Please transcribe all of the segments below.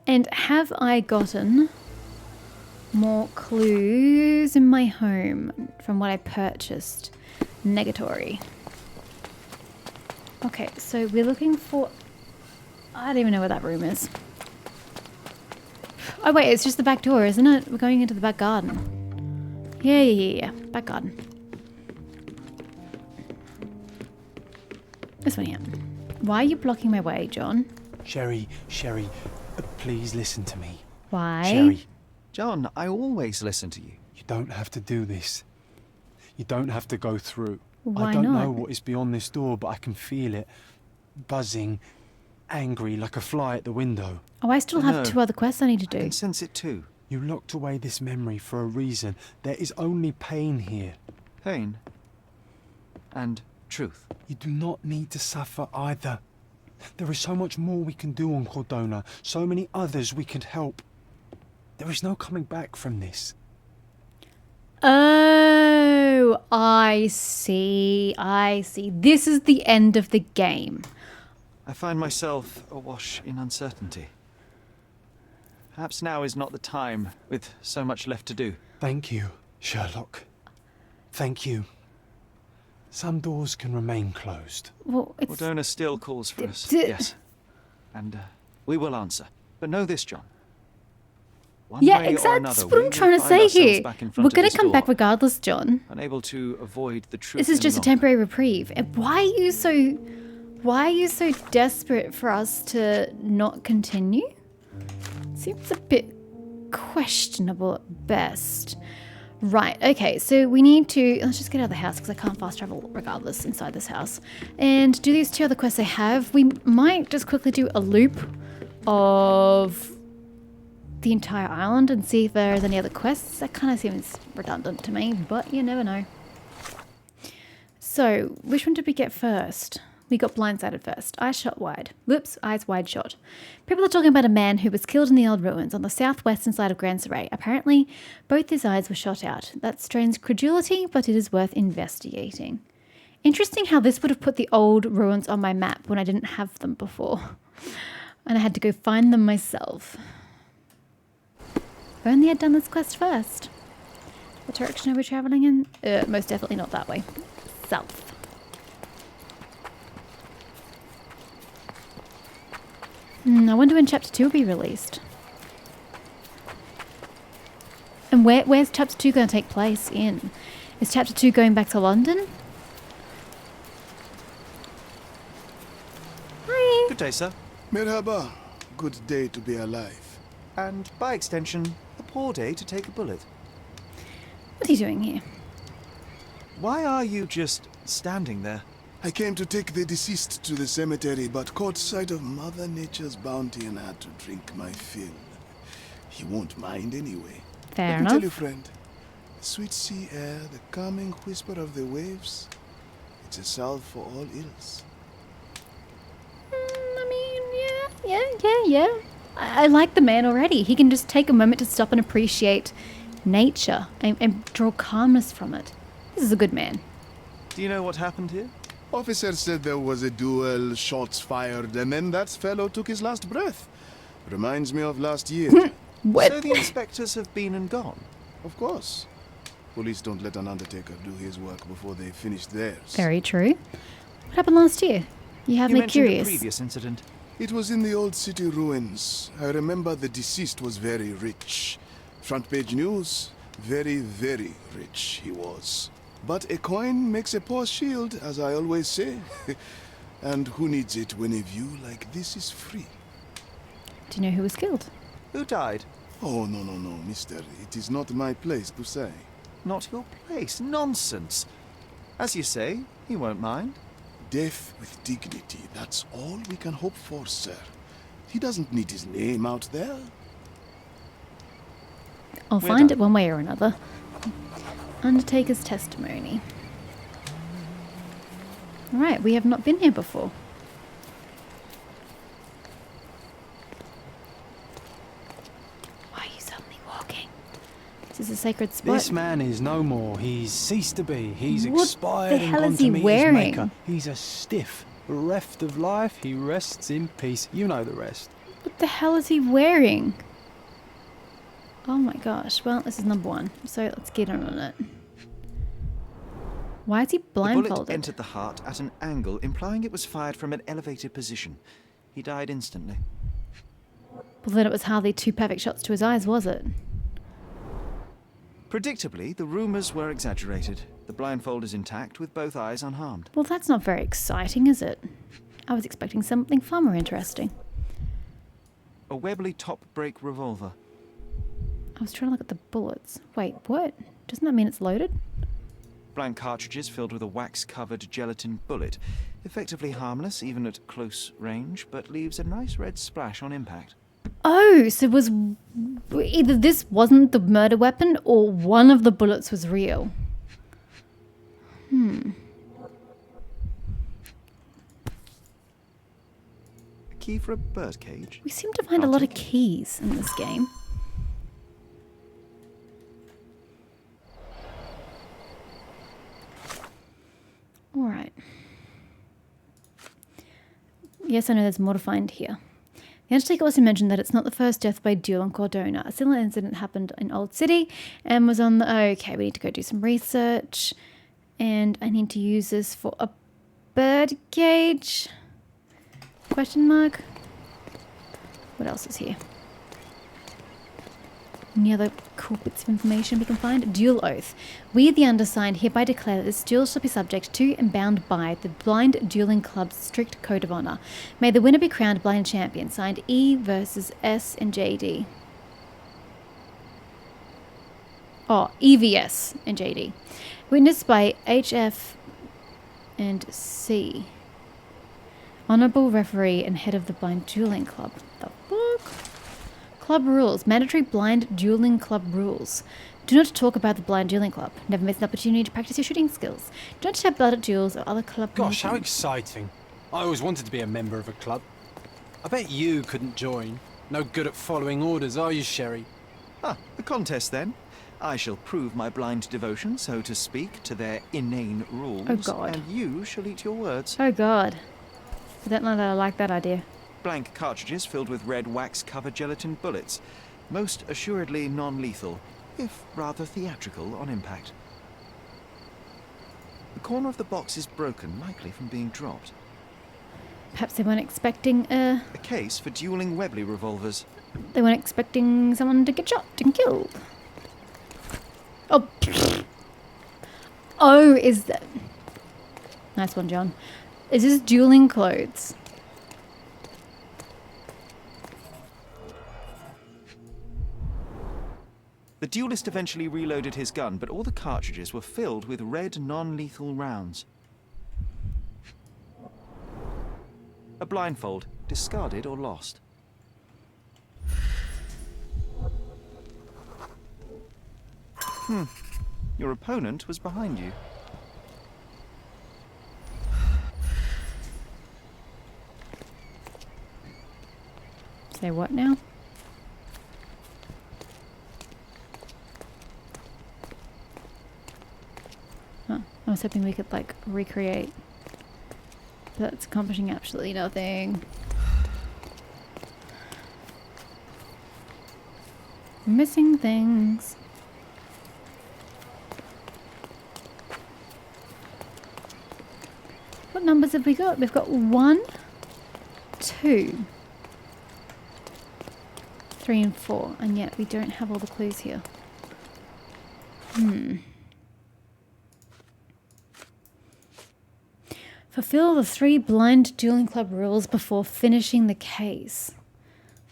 And have I gotten more clues in my home from what I purchased? Negatory. Okay, so we're looking for... I don't even know where that room is. Oh wait, it's just the back door, isn't it? We're going into the back garden. Yeah. Back garden. This one here. Why are you blocking my way, John? Sherry, please listen to me. Why? Sherry, John, I always listen to you. you don't have to do this. You don't have to go through. Why I don't not? know what is beyond this door, but I can feel it. Buzzing, angry, like a fly at the window. Oh, I still have 2 other quests I need to I do. can sense it too. You locked away this memory for a reason. There is only pain here. Pain. And truth. You do not need to suffer either. There is so much more we can do on Cordona, so many others we can help. There is no coming back from this. Oh, I see. This is the end of the game. I find myself awash in uncertainty. Perhaps now is not the time, with so much left to do. Thank you, Sherlock. Thank you. Some doors can remain closed. Well, it's... Cordona still calls for us, yes. And we will answer. But know this, John. One Yeah, way or exactly. another, That's what we I'm will trying to find say ourselves here. back in front We're of going this to come back door, regardless, John. unable to avoid the truth. This is any just a longer. temporary reprieve. And why are you so desperate for us to not continue? Seems a bit questionable at best. Right, okay, so we need to... Let's just get out of the house because I can't fast travel regardless inside this house. And do these 2 other quests I have. We might just quickly do a loop of the entire island and see if there's any other quests. That kind of seems redundant to me, but you never know. So, which one did we get first? We got blindsided first. Eyes shut wide. Whoops, eyes wide shut. People are talking about a man who was killed in the old ruins on the southwestern side of Grand Surrey. Apparently, both his eyes were shot out. That strains credulity, but it is worth investigating. Interesting how this would have put the old ruins on my map when I didn't have them before. And I had to go find them myself. If only I'd done this quest first. What direction are we travelling in? Most definitely not that way. South. I wonder when Chapter 2 will be released. And where's Chapter 2 going to take place in? Is Chapter 2 going back to London? Hi. Good day, sir. Merhaba. Good day to be alive. And by extension, a poor day to take a bullet. What are you doing here? Why are you just standing there? I came to take the deceased to the cemetery, but caught sight of Mother Nature's bounty and had to drink my fill. He won't mind anyway. Fair Let me tell you, enough. friend, the sweet sea air, the calming whisper of the waves, it's a salve for all ills. I mean, yeah. I like the man already. He can just take a moment to stop and appreciate nature and draw calmness from it. This is a good man. Do you know what happened here? Officer said there was a duel, shots fired, and then that fellow took his last breath. Reminds me of last year. What? So the inspectors have been and gone. Of course. Police don't let an undertaker do his work before they finish theirs. Very true. What happened last year? You have You me mentioned curious. a previous incident. It was in the old city ruins. I remember the deceased was very rich. Front page news, very, very rich he was. But a coin makes a poor shield, as I always say. And who needs it when a view like this is free? Do you know who was killed? Who died? Oh, no, mister. It is not my place to say. Not your place. Nonsense. As you say, he won't mind. Death with dignity, that's all we can hope for, sir. He doesn't need his name out there. I'll We're find done. it one way or another. Undertaker's testimony. Right, we have not been here before. Why are you suddenly walking? This is a sacred spot. This man is no more. He's ceased to be. He's What expired the and hell gone is to he meet wearing? his maker. He's a stiff. Bereft of life, he rests in peace. You know the rest. What the hell is he wearing? Oh my gosh. Well, this is number 1, so let's get on it. Why is he The bullet blindfolded? entered the heart at an angle, implying it was fired from an elevated position. He died instantly. Well, then it was hardly 2 perfect shots to his eyes, was it? Predictably, the rumors were exaggerated. The blindfold is intact, with both eyes unharmed. Well, that's not very exciting, is it? I was expecting something far more interesting. A Webley top-break revolver. I was trying to look at the bullets. Wait, what? Doesn't that mean it's loaded? Blank cartridges filled with a wax-covered gelatin bullet. Effectively harmless, even at close range, but leaves a nice red splash on impact. Oh, so was either this wasn't the murder weapon or one of the bullets was real. A key for a birdcage? We seem to find a lot of keys in this game. Alright. Yes, I know there's more to find here. The Undertaker also mentioned that it's not the first death by duel in Cordona. A similar incident happened in Old City and was on the... Okay, we need to go do some research. And I need to use this for a bird cage. Question mark. What else is here? Any other cool bits of information we can find? Duel oath. We, the undersigned, hereby declare that this duel shall be subject to and bound by the Blind Dueling Club's strict code of honor. May the winner be crowned blind champion. Signed E versus S and JD. Oh, EVS and JD. Witnessed by HF and C. Honorable referee and head of the Blind Dueling Club. The fuck? Club rules. Mandatory Blind Dueling Club rules. Do not talk about the Blind Dueling Club. Never miss an opportunity to practice your shooting skills. Do not shed blood at duels or other club Gosh, how meetings. exciting. I always wanted to be a member of a club. I bet you couldn't join. No good at following orders, are you, Sherry? Ah, a contest then. I shall prove my blind devotion, so to speak, to their inane rules. Oh, God. And you shall eat your words. Oh god. I don't know that I like that idea. Blank cartridges filled with red wax-covered gelatin bullets. Most assuredly non-lethal, if rather theatrical on impact. The corner of the box is broken, likely from being dropped. Perhaps they weren't expecting A case for dueling Webley revolvers. they weren't expecting someone to get shot and killed. Oh. Oh, is that... Nice one, John. Is this dueling clothes? The duelist eventually reloaded his gun, but all the cartridges were filled with red non-lethal rounds. A blindfold, discarded or lost. Your opponent was behind you. Say what now? Huh. I was hoping we could, like, recreate. But that's accomplishing absolutely nothing. Missing things. What numbers have we got? We've got 1, 2, 3 and 4, and yet we don't have all the clues here. Fulfill the 3 blind dueling club rules before finishing the case.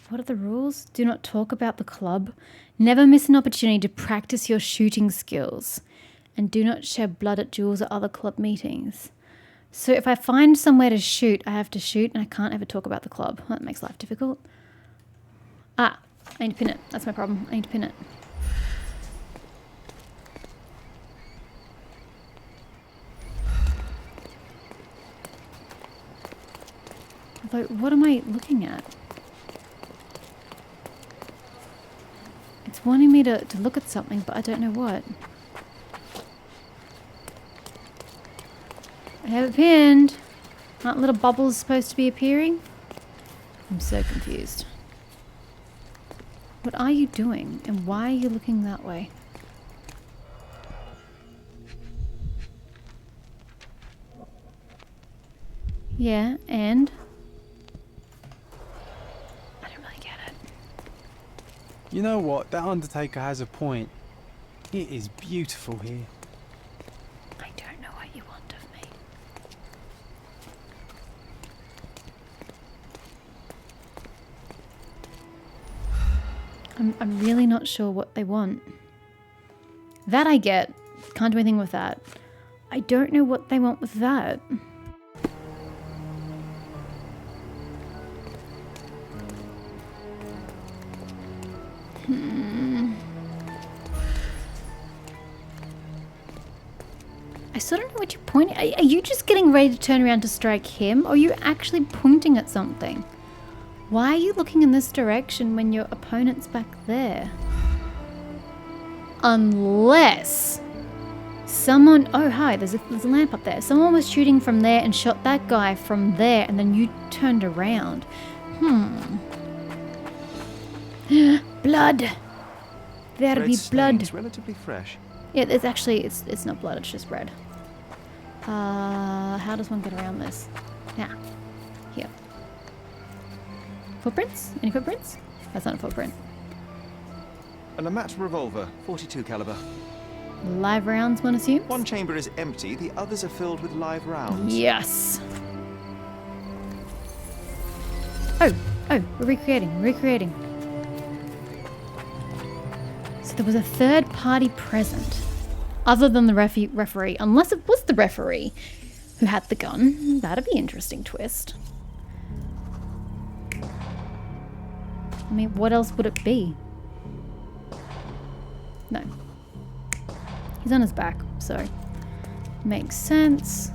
What are the rules? Do not talk about the club. Never miss an opportunity to practice your shooting skills. And do not shed blood at duels or other club meetings. So if I find somewhere to shoot, I have to shoot and I can't ever talk about the club. Well, that makes life difficult. Ah, I need to pin it. That's my problem. I need to pin it. Although, what am I looking at? It's wanting me to look at something, but I don't know what. I have it pinned. Aren't little bubbles supposed to be appearing? I'm so confused. What are you doing? And why are you looking that way? Yeah, and? I don't really get it. You know what? That undertaker has a point. It is beautiful here. I don't know what you want of me. I'm really not sure what they want. That I get. Can't do anything with that. I don't know what they want with that. I still don't know what you're pointing. Are you just getting ready to turn around to strike him? Or are you actually pointing at something? Why are you looking in this direction when your opponent's back there? Unless someone... Oh, hi, there's a lamp up there. Someone was shooting from there and shot that guy from there, and then you turned around. Blood. There Red be blood. stains, relatively fresh. Yeah, it's actually, it's not blood, it's just red. How does one get around this? Yeah. Here. Footprints? Any footprints? That's not a footprint. An Amat revolver, 42 caliber. Live rounds, one assumes? One chamber is empty, the others are filled with live rounds. Yes. Oh, we're recreating. So there was a third party present, other than the referee, unless it was the referee who had the gun. That'd be an interesting twist. I mean, what else would it be? No. He's on his back, so makes sense.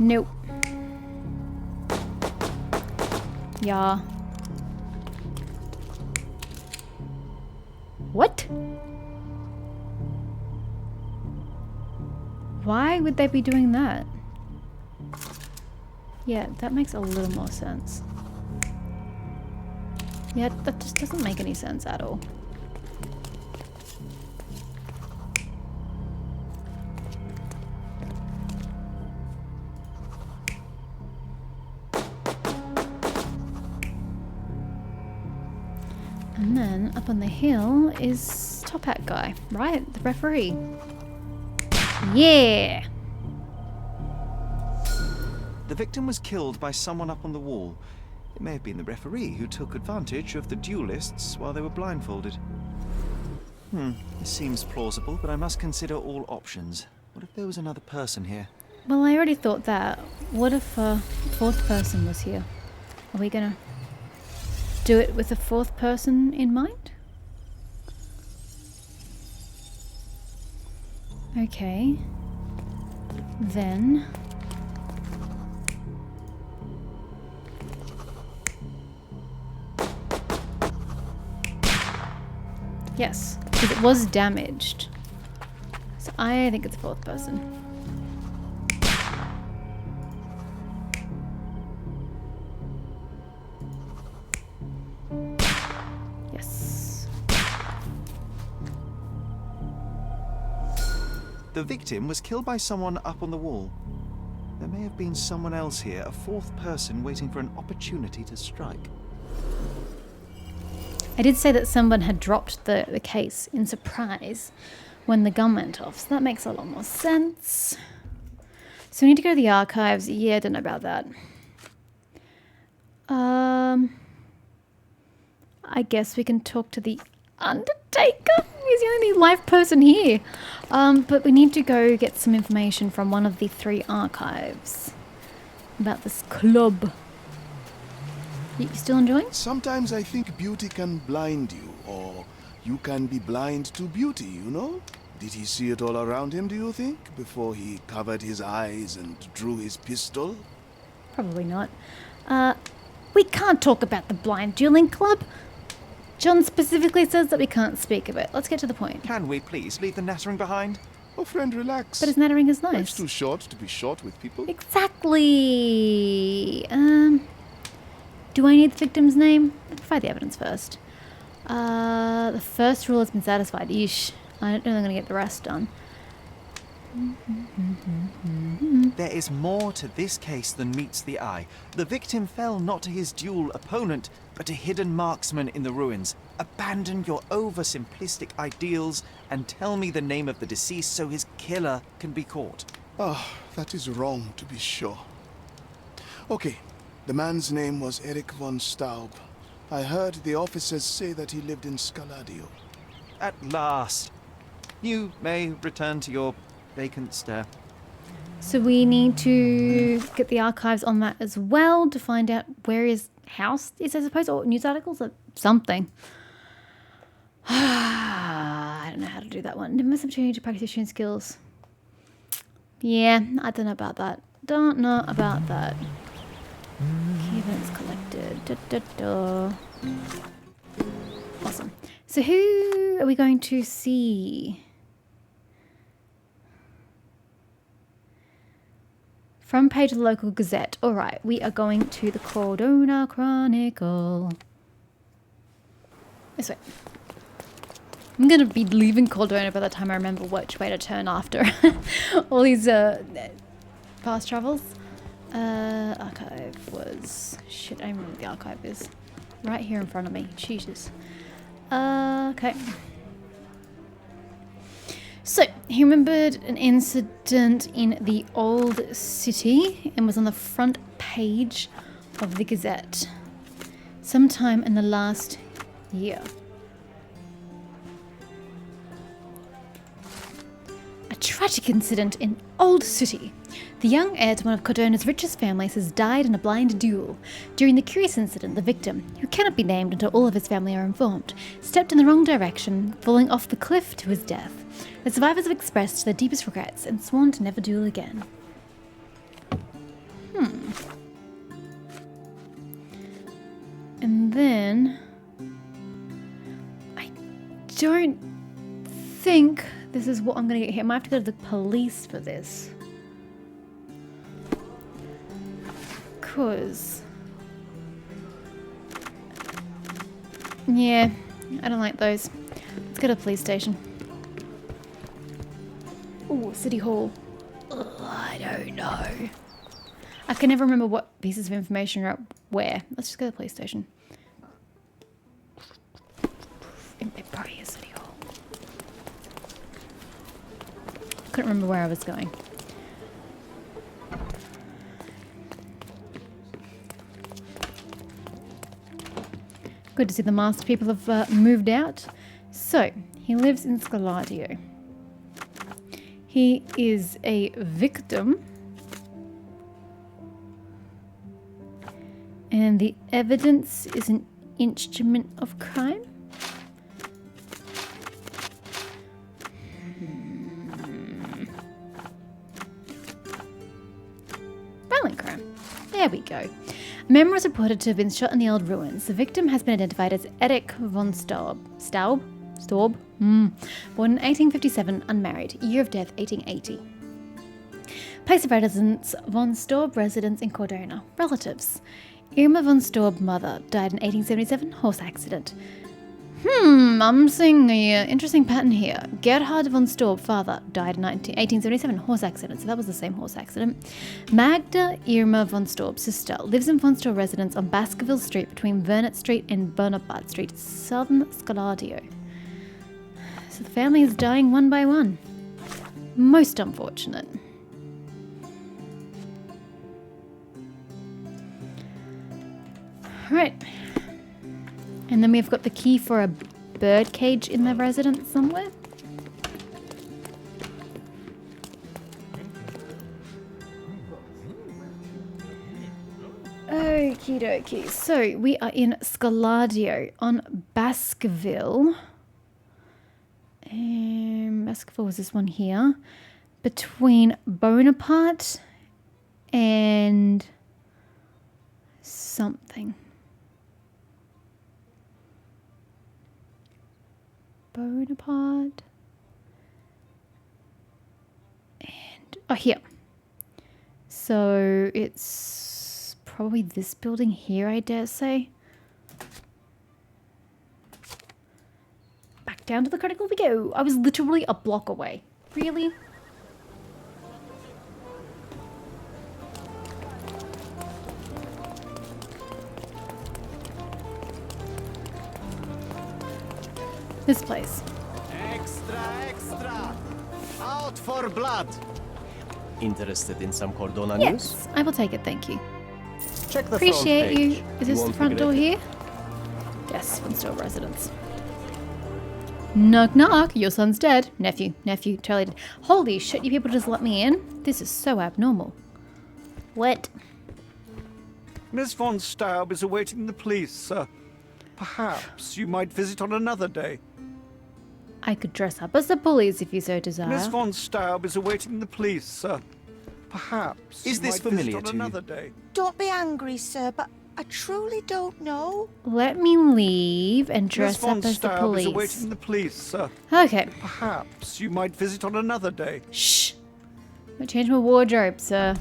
Nope. Yeah. What? Why would they be doing that? Yeah, that makes a little more sense. Yeah, that just doesn't make any sense at all. And then up on the hill is Top Hat guy, right? The referee. Yeah! The victim was killed by someone up on the wall. It may have been the referee who took advantage of the duelists while they were blindfolded. This seems plausible, but I must consider all options. What if there was another person here? Well, I already thought that. What if a fourth person was here? Are we gonna do it with a fourth person in mind? Okay. Then... yes, because it was damaged. So I think it's a fourth person. Yes. The victim was killed by someone up on the wall. There may have been someone else here, a fourth person waiting for an opportunity to strike. I did say that someone had dropped the case in surprise when the gun went off, so that makes a lot more sense. So we need to go to the archives. Yeah, I don't know about that. I guess we can talk to the Undertaker. He's the only live person here. But we need to go get some information from one of the 3 archives about this club. You still enjoying? Sometimes I think beauty can blind you, or you can be blind to beauty, you know? Did he see it all around him, do you think, before he covered his eyes and drew his pistol? Probably not. We can't talk about the blind dueling club. John specifically says that we can't speak of it. Let's get to the point. Can we please leave the nattering behind? Oh, friend, relax. But his nattering is Life's nice. too short to be short with people. Exactly. Do I need the victim's name? Provide the evidence first. The first rule has been satisfied. Yeesh. I don't know if I'm going to get the rest done. There is more to this case than meets the eye. The victim fell not to his dual opponent, but to hidden marksmen in the ruins. Abandon your oversimplistic ideals and tell me the name of the deceased so his killer can be caught. Ah, that is wrong, to be sure. Okay, the man's name was Eric von Staub. I heard the officers say that he lived in Scaladio. At last. You may return to your vacant stare. So we need to get the archives on that as well to find out where his house is, I suppose, or news articles or something. I don't know how to do that one. Never miss opportunity to practice your skills. Yeah, I don't know about that. Don't know about that. Key events collected. Awesome. So who are we going to see? Front page of the local gazette. All right, we are going to the Cordona Chronicle. This way. I'm going to be leaving Cordona by the time I remember which way to turn after all these past travels. Archive was... Shit, I remember what the archive is. Right here in front of me. Jesus. Okay. So, he remembered an incident in the old city and was on the front page of the Gazette sometime in the last year. A tragic incident in Old City. The young heir to one of Cordona's richest families has died in a blind duel. During the curious incident, the victim, who cannot be named until all of his family are informed, stepped in the wrong direction, falling off the cliff to his death. The survivors have expressed their deepest regrets and sworn to never duel again. And then... I don't think this is what I'm going to get here. I might have to go to the police for this. Because... yeah, I don't like those. Let's go to the police station. Ooh, City Hall. Ugh, I don't know. I can never remember what pieces of information are where. Let's just go to the police station. It probably is City Hall. Couldn't remember where I was going. Good to see the masked people have moved out. So, he lives in Scaladio. He is a victim. And the evidence is an instrument of crime. Violent crime. There we go. A man was reported to have been shot in the old ruins. The victim has been identified as Erich von Staub. Born in 1857, unmarried. Year of death, 1880. Place of residence, von Staub residence in Cordona. Relatives. Irma von Staub, mother, died in 1877, horse accident. I'm seeing an interesting pattern here. Gerhard von Staub, father, died in 1877, horse accident. So that was the same horse accident. Magda Irma von Staub, sister, lives in von Staub residence on Baskerville Street between Vernet Street and Bonaparte Street, southern Scaladio. So the family is dying one by one. Most unfortunate. Right. And then we've got the key for a bird cage in the residence somewhere. Okie dokie. So we are in Scaladio on Baskerville. Baskerville was this one here. Between Bonaparte and something. Bonaparte and here. So it's Probably this building here, I dare say. Back down to the critical we go. I was literally a block away. Really? This place. Extra, extra! Out for blood! Interested in some Cordona news? Yes, I will take it, thank you. Check the Appreciate front you. page. Is this the won't front door regret here? Yes, Funstall residence. Knock knock, your son's dead. Nephew, totally dead. Holy shit, you people just let me in? This is so abnormal. What? Miss von Staub is awaiting the police, sir. Perhaps you might visit on another day. I could dress up as the police if you so desire. Miss von Staub is awaiting the police, sir. Perhaps Is you this might familiar visit on to you? another day. Don't be angry, sir, but I truly don't know. Let me leave and Miss dress von up as the Staub is police. awaiting the police, sir. Okay. Perhaps you might visit on another day. Shh. I'm gonna change my wardrobe, sir.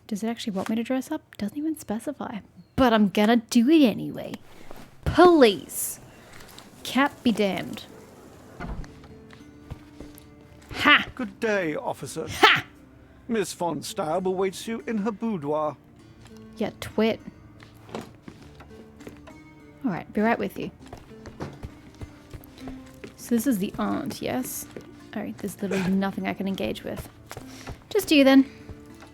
Does it actually want me to dress up? Doesn't even specify. But I'm gonna do it anyway. Police. Cat be damned. Ha! Good day, officer. Ha! Miss von Staub awaits you in her boudoir. Yeah, twit. Alright, be right with you. So this is the aunt, yes? Alright, there's literally nothing I can engage with. Just you then.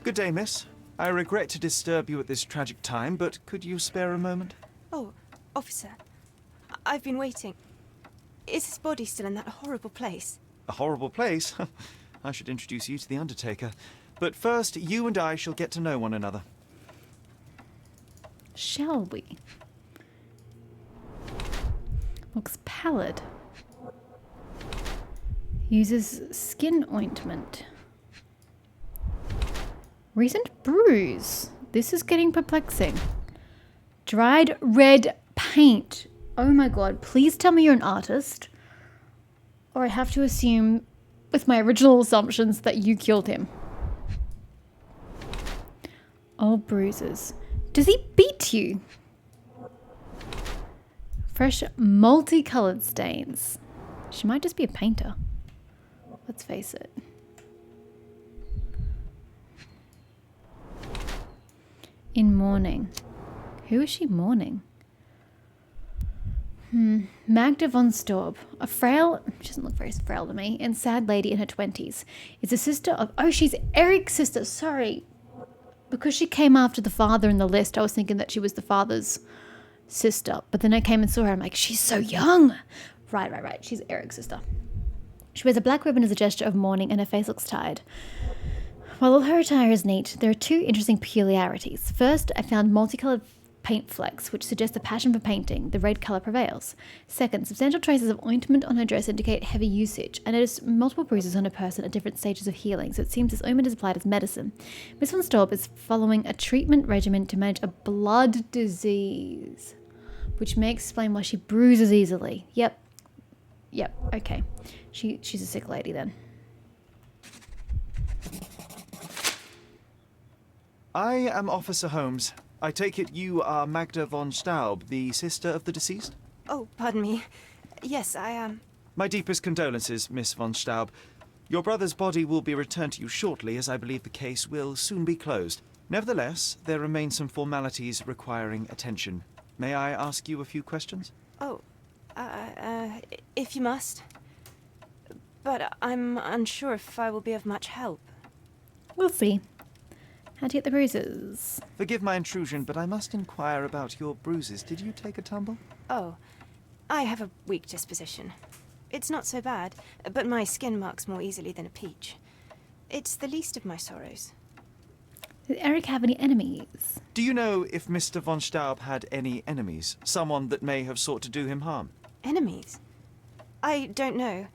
Good day, miss. I regret to disturb you at this tragic time, but could you spare a moment? Oh, officer, I've been waiting. Is his body still in that horrible place? A horrible place? I should introduce you to the Undertaker. But first, you and I shall get to know one another. Shall we? Looks pallid. Uses skin ointment. Recent bruise. This is getting perplexing. Dried red paint. Oh my god, please tell me you're an artist. Or I have to assume, with my original assumptions, that you killed him. Old bruises. Does he beat you? Fresh multicolored stains. She might just be a painter. Let's face it. In mourning. Who is she mourning? Magda von Staub, a frail, she doesn't look very frail to me, and sad lady in her 20s, is a sister of, oh, she's Eric's sister, sorry. Because she came after the father in the list, I was thinking that she was the father's sister. But then I came and saw her, I'm like, she's so young. Right, she's Eric's sister. She wears a black ribbon as a gesture of mourning, and her face looks tired. While all her attire is neat, there are two interesting peculiarities. First, I found multicolored paint flecks, which suggest a passion for painting. The red colour prevails. Second, substantial traces of ointment on her dress indicate heavy usage. I noticed multiple bruises on her person at different stages of healing, so it seems this ointment is applied as medicine. Miss von Staub is following a treatment regimen to manage a blood disease, which may explain why she bruises easily. Yep, okay. She's a sick lady then. I am Officer Holmes. I take it you are Magda von Staub, the sister of the deceased? Oh, pardon me. Yes, I am. My deepest condolences, Miss von Staub. Your brother's body will be returned to you shortly, as I believe the case will soon be closed. Nevertheless, there remain some formalities requiring attention. May I ask you a few questions? Oh, if you must. But I'm unsure if I will be of much help. We'll see. How'd you get the bruises? Forgive my intrusion, but I must inquire about your bruises. Did you take a tumble? Oh, I have a weak disposition. It's not so bad, but my skin marks more easily than a peach. It's the least of my sorrows. Did Eric have any enemies? Do you know if Mr. von Staub had any enemies? Someone that may have sought to do him harm? Enemies? I don't know.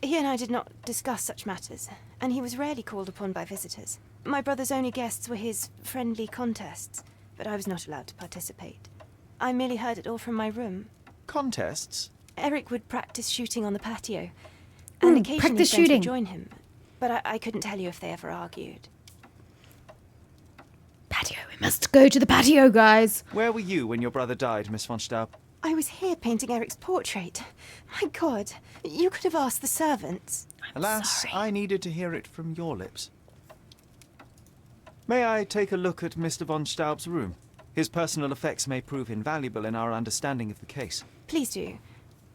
He and I did not discuss such matters, and he was rarely called upon by visitors. My brother's only guests were his friendly contests, but I was not allowed to participate. I merely heard it all from my room. Contests? Eric would practice shooting on the patio, and occasionally practice friends shooting. would join him. but I couldn't tell you if they ever argued. Patio. We must go to the patio, guys. Where were you when your brother died, Miss von Staub? I was here painting Eric's portrait. My God, you could have asked the servants. Alas, sorry. I needed to hear it from your lips. May I take a look at Mr. von Staub's room? His personal effects may prove invaluable in our understanding of the case. Please do.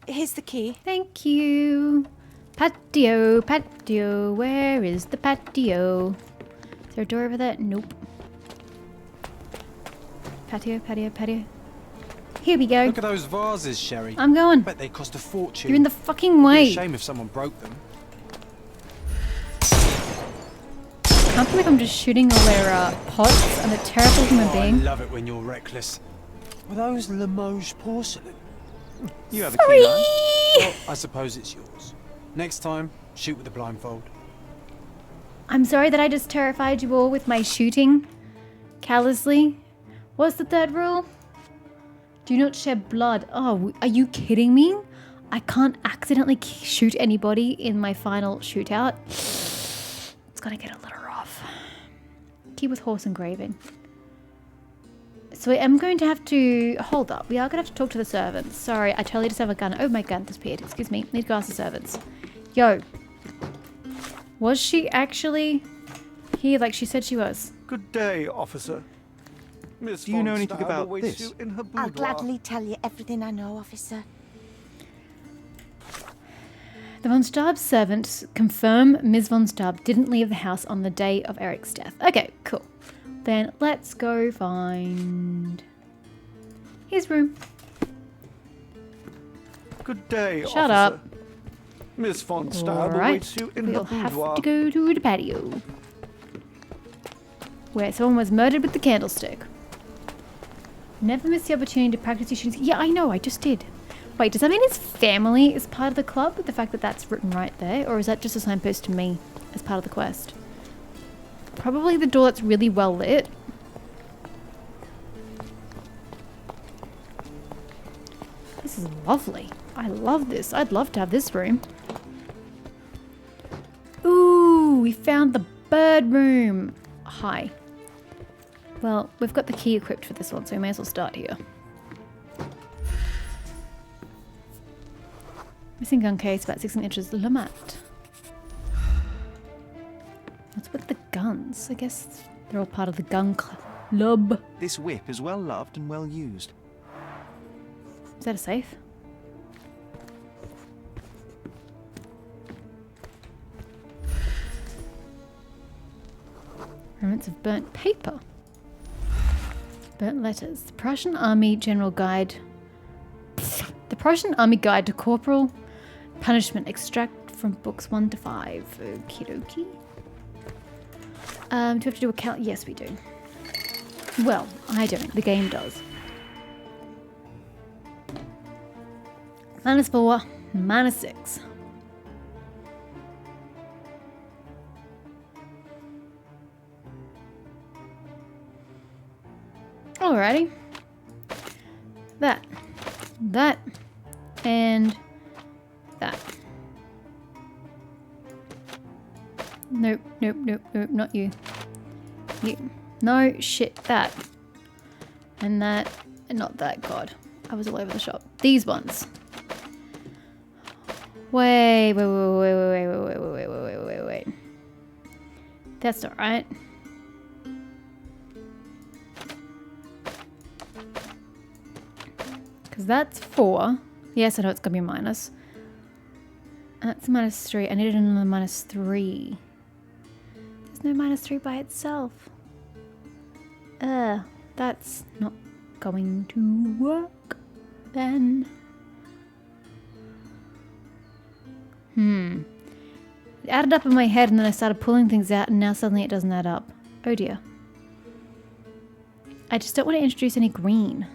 Here's the key. Thank you. Patio, patio. Where is the patio? Is there a door over there? Nope. Patio, patio, patio. Here we go. Look at those vases, Sherry. I'm going. Bet they cost a fortune. You're in the fucking It'd be way. a shame if someone broke them. I can't believe I'm just shooting all their pots. I'm a terrible human I being. love it when you're reckless. Were those Limoges porcelain? You have a key, line. Well, I suppose it's yours. Next time, shoot with a blindfold. I'm sorry that I just terrified you all with my shooting callously. What's the third rule? Do not shed blood. Oh, are you kidding me? I can't accidentally shoot anybody in my final shootout. It's gonna get a little rough. Key with horse engraving. So I am going to have to... Hold up. We are going to have to talk to the servants. Sorry, I totally just have a gun. Oh, my gun disappeared. Excuse me. Need to ask the servants. Yo. Was she actually here like she said she was? Good day, officer. Miss Do you know von anything Staub about awaits this? you in her boudoir. I'll gladly tell you everything I know, officer. The von Staub servants confirm Ms. von Staub didn't leave the house on the day of Eric's death. Okay, cool. Then let's go find his room. Good day, Shut officer. up. Miss von Staub Alright, awaits you in we'll her have boudoir. to go to the patio. Where someone was murdered with the candlestick. Never miss the opportunity to practice your shooting. Yeah, I know, I just did. Wait, does that mean his family is part of the club? The fact that that's written right there? Or is that just a signpost to me as part of the quest? Probably the door that's really well lit. This is lovely. I love this. I'd love to have this room. Ooh, we found the bird room. Hi. Well, we've got the key equipped for this one, so we may as well start here. Missing gun case, about 16 inches. Lamat. What's with the guns? I guess they're all part of the gun club. This whip is well loved and well used. Is that a safe? Remnants of burnt paper. Burnt letters. The Prussian Army General Guide. The Prussian Army Guide to Corporal Punishment. Extract from books 1 to 5. Okie dokie. Do we have to do a count? Yes, we do. Well, I don't. The game does. -4, -6. Alrighty. That, and that. Nope, nope, nope, nope, not you. You. No, shit, that. And that, and not that, God. I was all over the shop. These ones. Wait. That's not right. Because that's 4. Yes, I know it's going to be a minus. And that's -3. I needed another -3. There's no -3 by itself. That's not going to work then. It added up in my head and then I started pulling things out and now suddenly it doesn't add up. Oh dear. I just don't want to introduce any green.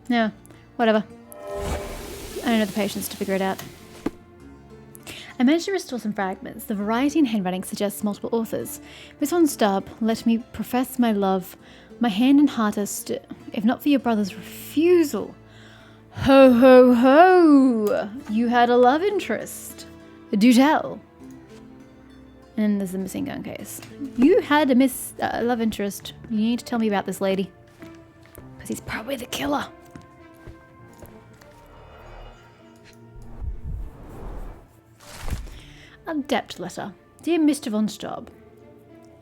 No, whatever. I don't have the patience to figure it out. I managed to restore some fragments. The variety in handwriting suggests multiple authors. Miss von Staub, let me profess my love. My hand and heart are if not for your brother's refusal. Ho, ho, ho! You had a love interest. Do tell. And then there's the missing gun case. You had a love interest. You need to tell me about this lady. Because he's probably the killer. A debt letter. Dear Mr. Von Staub,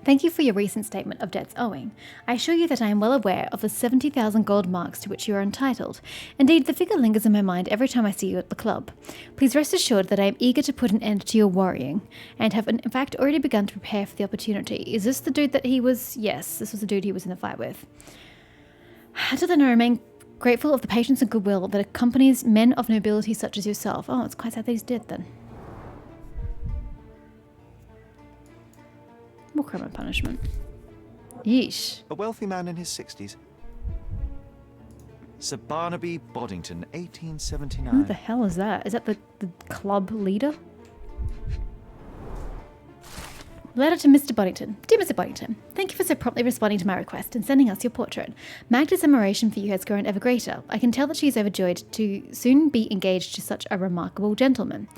thank you for your recent statement of debts owing. I assure you that I am well aware of the 70,000 gold marks to which you are entitled. Indeed, the figure lingers in my mind every time I see you at the club. Please rest assured that I am eager to put an end to your worrying, and have in fact already begun to prepare for the opportunity. Is this the dude that he was? Yes, this was the dude he was in the fight with. Until then, I remain grateful of the patience and goodwill that accompanies men of nobility such as yourself. Oh, it's quite sad that he's dead then. More crime and punishment. Yeesh. A wealthy man in his 60s. Sir Barnaby Boddington, 1879. Who the hell is that? Is that the club leader? Letter to Mr. Boddington. Dear Mr. Boddington, thank you for so promptly responding to my request and sending us your portrait. Magda's admiration for you has grown ever greater. I can tell that she is overjoyed to soon be engaged to such a remarkable gentleman.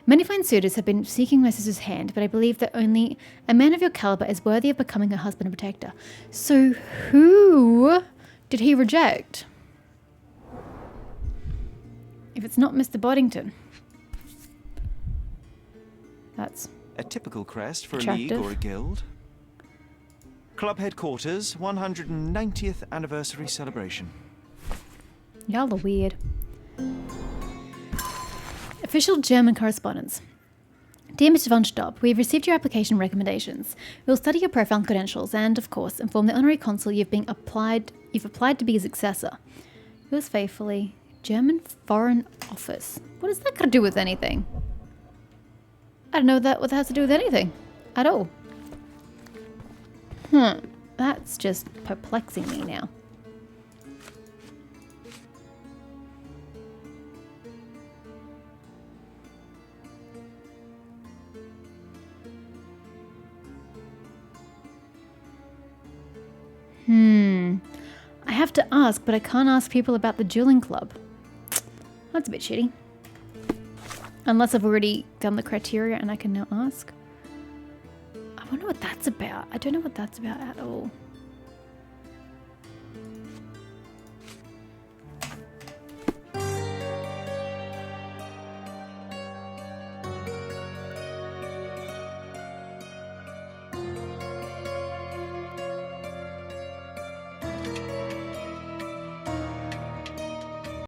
Many fine suitors have been seeking my sister's hand, but I believe that only a man of your caliber is worthy of becoming her husband and protector. So who did he reject? If it's not Mr. Boddington. That's a typical crest for attractive. a league or a guild. Club headquarters, 190th anniversary celebration. Y'all are weird. Official German correspondence. Dear Mr. von Staub, we have received your application recommendations. We will study your profile and credentials and, of course, inform the honorary consul you've applied to be his successor. Yours faithfully, German Foreign Office. What does that got to do with anything? I don't know what that has to do with anything. At all. That's just perplexing me now. I have to ask, but I can't ask people about the dueling club. That's a bit shitty. Unless I've already done the criteria and I can now ask. I wonder what that's about. I don't know what that's about at all.